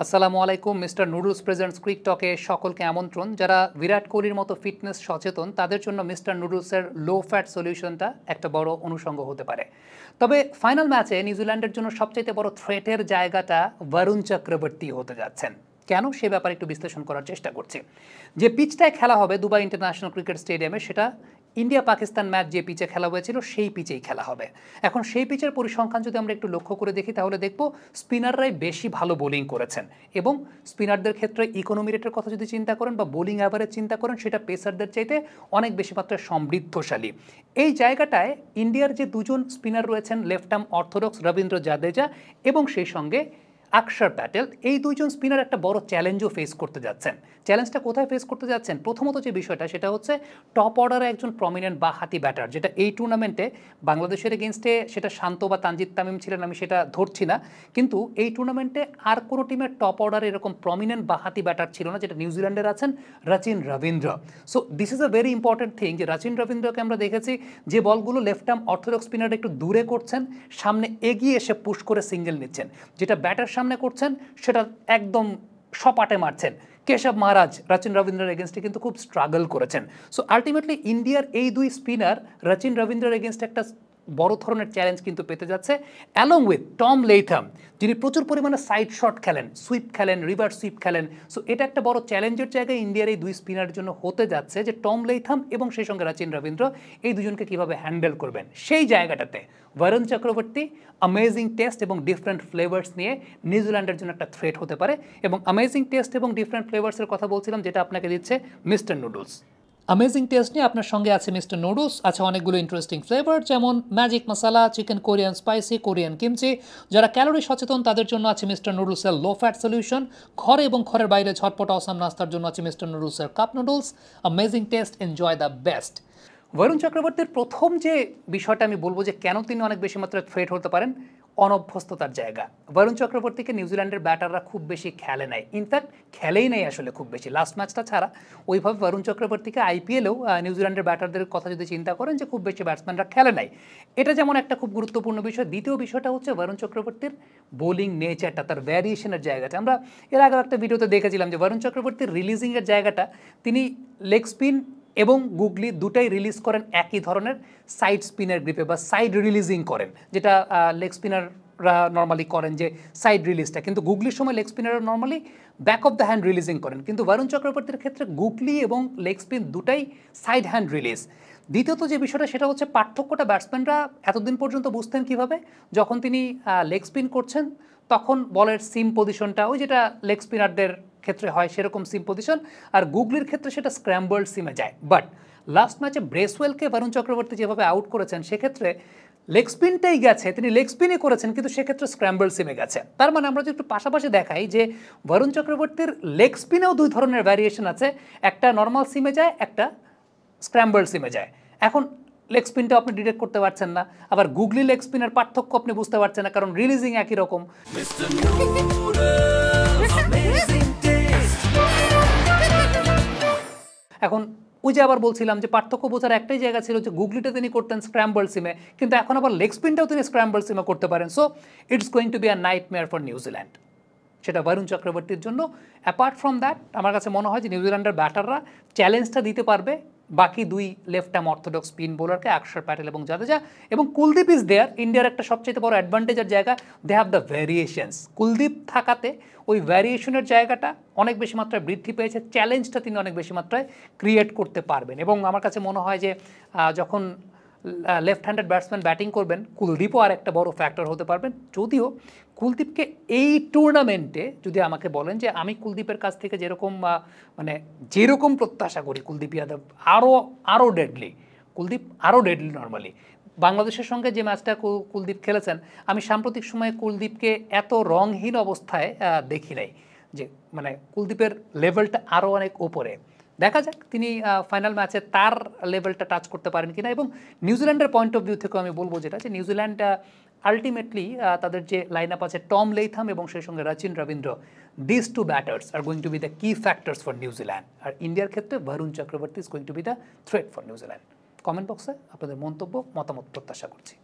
আসসালামু আলাইকুম। Mister noodles presents ক্রিক টকে সকলকে আমন্ত্রণ। যারা বিরাট কোহলির মতো ফিটনেস সচেতন তাদের জন্য মিস্টার নুডলসের লো ফ্যাট সলিউশনটা একটা বড় অনুষঙ্গ হতে পারে। তবে ফাইনাল ম্যাচে নিউজিল্যান্ডের জন্য সবচাইতে বড় থ্রেটের জায়গাটা বরুণ চক্রবর্তী হতে যাচ্ছেন। কেন, সে ব্যাপারে একটু বিশ্লেষণ করার চেষ্টা করছি। যে পিচটায় খেলা হবে দুবাই ইন্টারন্যাশনাল ক্রিকেট স্টেডিয়ামে, সেটা ইন্ডিয়া পাকিস্তান ম্যাচ যে পিচে খেলা হয়েছিল সেই পিচেই খেলা হবে। এখন সেই পিচের পরিসংখ্যান যদি আমরা একটু লক্ষ্য করে দেখি তাহলে দেখব স্পিনাররাই বেশি ভালো বোলিং করেছেন, এবং স্পিনারদের ক্ষেত্রে ইকোনমি রেটের কথা যদি চিন্তা করেন বা বোলিং অ্যাভারেজ চিন্তা করেন, সেটা পেসারদের চাইতে অনেক বেশি মাত্রায় সমৃদ্ধশালী। এই জায়গাটায় ইন্ডিয়ার যে দুজন স্পিনার রয়েছেন, left arm orthodox Rabindra Jadeja এবং সেই সঙ্গে আকসার প্যাটেল, এই দুইজন স্পিনার একটা বড় চ্যালেঞ্জও ফেস করতে যাচ্ছেন। চ্যালেঞ্জটা কোথায় ফেস করতে যাচ্ছেন? প্রথমত যে বিষয়টা সেটা হচ্ছে টপ অর্ডারে একজন প্রমিনেন্ট বা হাতি ব্যাটার, যেটা এই টুর্নামেন্টে বাংলাদেশের এগেনস্টে সেটা শান্ত বা তানজিদ তামিম ছিলেন, আমি সেটা ধরছি না, কিন্তু এই টুর্নামেন্টে আর কোনো টিমের টপ অর্ডারে এরকম প্রমিনেন্ট বা হাতি ব্যাটার ছিল না, যেটা নিউজিল্যান্ডের আছেন Rachin Rabindra. So this is a very important thing যে রচিন রবীন্দ্রকে আমরা দেখেছি যে বলগুলো লেফট আর্ম অর্থোডক্স স্পিনার একটু দূরে করছেন, সামনে এগিয়ে এসে পুশ করে সিঙ্গেল নিচ্ছেন, যেটা ব্যাটার সামনে করছেন সেটা একদম সপাটে মারছেন। কেশব মহারাজ রচিন রবীন্দ্রের এগেনস্টে কিন্তু খুব স্ট্রাগল করেছেন। সো আলটিমেটলি ইন্ডিয়ার এই দুই স্পিনার রচিন রবীন্দ্রের এগেনস্টে একটা বড় ধরনের চ্যালেঞ্জ কিন্তু পেতে যাচ্ছে, অ্যালং উইথ টম লেইথাম, যিনি প্রচুর পরিমাণে সাইড শট খেলেন, সুইপ খেলেন, রিভার্স সুইপ খেলেন। সো এটা একটা বড় চ্যালেঞ্জের জায়গায় ইন্ডিয়ার এই দুই স্পিনারের জন্য হতে যাচ্ছে যে টম লেইথাম এবং সেই সঙ্গে রচিন রবীন্দ্র এই দুজনকে কীভাবে হ্যান্ডেল করবেন। সেই জায়গাটাতে বরুণ চক্রবর্তী অ্যামেজিং টেস্ট এবং ডিফারেন্ট ফ্লেভার্স নিয়ে নিউজিল্যান্ডের জন্য একটা থ্রেট হতে পারে। এবং অ্যামেজিং টেস্ট এবং ডিফারেন্ট ফ্লেভার্সের কথা বলছিলাম, যেটা আপনাকে দিচ্ছে মিস্টার নুডলস। অ্যামেজিং টেস্ট নিয়ে আপনার সঙ্গে আছে মিস্টার নুডলস, আছে অনেকগুলো ইন্টারেস্টিং ফ্লেভার, যেমন magic masala, chicken Korean spicy, Korean kimchi. যারা ক্যালোরি সচেতন তাদের জন্য আছে মিস্টার নুডলসের লো ফ্যাট সলিউশন। ঘরে এবং ঘরের বাইরে ঝটপট অসাম নাস্তার জন্য আছে মিস্টার নুডলসের cup noodles. Amazing taste, enjoy the best. Varun চক্রবর্তীর প্রথম যে বিষয়টা আমি বলবো যে কেন তিনি অনেক বেশি মাত্রায় থ্রেট হতে পারেন, অনভ্যস্ততার জায়গা। বরুণ চক্রবর্তীকে নিউজিল্যান্ডের ব্যাটাররা খুব বেশি খেলে নাই, ইনফ্যাক্ট খেলেই নেই আসলে খুব বেশি, লাস্ট ম্যাচটা ছাড়া। ওইভাবে বরুণ চক্রবর্তীকে আইপিএলেও নিউজিল্যান্ডের ব্যাটারদের কথা যদি চিন্তা করেন যে খুব বেশি ব্যাটসম্যানরা খেলে নাই, এটা যেমন একটা খুব গুরুত্বপূর্ণ বিষয়। দ্বিতীয় বিষয়টা হচ্ছে বরুণ চক্রবর্তীর বোলিং নেচারটা, তার ভ্যারিয়েশনের জায়গাটা। আমরা এর আগে একটা ভিডিওতে দেখেছিলাম যে বরুণ চক্রবর্তীর রিলিজিংয়ের জায়গাটা, তিনি লেগ স্পিন এবং গুগলি দুটাই রিলিজ করেন একই ধরনের সাইড স্পিনের গ্রিপে বা সাইড রিলিজিং করেন, যেটা লেগ স্পিনাররা নর্মালি করেন যে সাইড রিলিজটা, কিন্তু গুগলির সময় লেগ স্পিনাররা normally back of the hand releasing করেন, কিন্তু বরুণ চক্রবর্তীর ক্ষেত্রে গুগলি এবং লেগ স্পিন দুটাই সাইড হ্যান্ড রিলিজ। দ্বিতীয়ত যে বিষয়টা সেটা হচ্ছে পার্থক্যটা ব্যাটসম্যানরা এতদিন পর্যন্ত বুঝতেন কিভাবে, যখন তিনি লেগ স্পিন করছেন তখন বলের সিম পজিশনটা ওই যেটা লেগ স্পিনারদের ক্ষেত্রে হয় সেরকম সিম পজিশন, আর গুগলির ক্ষেত্রে সেটা স্ক্র্যাম্বলড সিমে যায়। বাট লাস্ট ম্যাচে ব্রেসওয়েলকে বরুণ চক্রবর্তী যেভাবে আউট করেছেন, সেক্ষেত্রে লেগ স্পিনটাই গেছে, তিনি লেগ স্পিনই করেছেন কিন্তু সেক্ষেত্রে স্ক্র্যাম্বল সিমে গেছে। তার মানে আমরা যদি একটু পাশাপাশি দেখাই যে বরুণ চক্রবর্তীর লেগ স্পিনেও দুই ধরনের ভ্যারিয়েশন আছে, একটা নর্মাল সিমে যায়, একটা স্ক্র্যাম্বল সিমে যায়। এখন লেগ স্পিনটা আপনি ডিটেক্ট করতে পারছেন না, আবার গুগলি লেগ স্পিনের পার্থক্য আপনি বুঝতে পারছেন না, কারণ রিলিজিং একই রকম। এখন ওই যে আবার বলছিলাম যে পার্থক্য বোঝার একটাই জায়গা ছিল যে গুগলিটা তিনি করতেন স্ক্র্যাম্বল সিমে, কিন্তু এখন আবার লেগ স্পিনটাও তিনি স্ক্র্যাম্বল সিমে করতে পারেন। So it's going to be a nightmare for New Zealand, সেটা বরুণ চক্রবর্তীর জন্য। অ্যাপার্ট ফ্রম দ্যাট আমার কাছে মনে হয় যে নিউজিল্যান্ডের ব্যাটাররা চ্যালেঞ্জটা দিতে পারবে বাকি দুই লেফট আর্ম অর্থোডক্স স্পিন বোলারকে, আকসার প্যাটেল এবং জাদেজা। এবং কুলদীপ ইজ দেয়ার, ইন্ডিয়ার একটা সবচেয়ে বড় অ্যাডভান্টেজের জায়গা, they have the variations. Kuldeep থাকাতে ওই ভ্যারিয়েশনের জায়গাটা অনেক বেশি মাত্রায় বৃদ্ধি পেয়েছে, চ্যালেঞ্জটা তিনি অনেক বেশি মাত্রায় ক্রিয়েট করতে পারবেন। এবং আমার কাছে মনে হয় যে যখন লেফট হ্যান্ডেড ব্যাটসম্যান ব্যাটিং করবেন, কুলদীপও আর একটা বড় ফ্যাক্টর হতে পারবেন। যদিও কুলদীপকে এই টুর্নামেন্টে যদি আমাকে বলেন যে আমি কুলদীপের কাছ থেকে যেরকম প্রত্যাশা করি, কুলদীপ যাদব আরও ডেডলি, কুলদীপ আরও ডেডলি নর্মালি। বাংলাদেশের সঙ্গে যে ম্যাচটা কুলদীপ খেলেছেন, আমি সাম্প্রতিক সময়ে কুলদীপকে এত রংহীন অবস্থায় দেখি নাই, যে কুলদীপের লেভেলটা আরও অনেক ওপরে। দেখা যাক তিনি ফাইনাল ম্যাচে তার লেভেলটা টাচ করতে পারেন কিনা। এবং নিউজিল্যান্ডের পয়েন্ট অফ ভিউ থেকে আমি বলবো যেটা, যে নিউজিল্যান্ড আলটিমেটলি তাদের যে লাইন আপ আছে টম লেইথাম এবং সেই সঙ্গে Rachin Ravindra, this two batters are going to be the key factors for New Zealand. আর ইন্ডিয়ার ক্ষেত্রে Varun Chakravarthy is going to be the threat for New Zealand. Comment বক্সে আপনাদের মন্তব্য মতামত প্রত্যাশা করছি।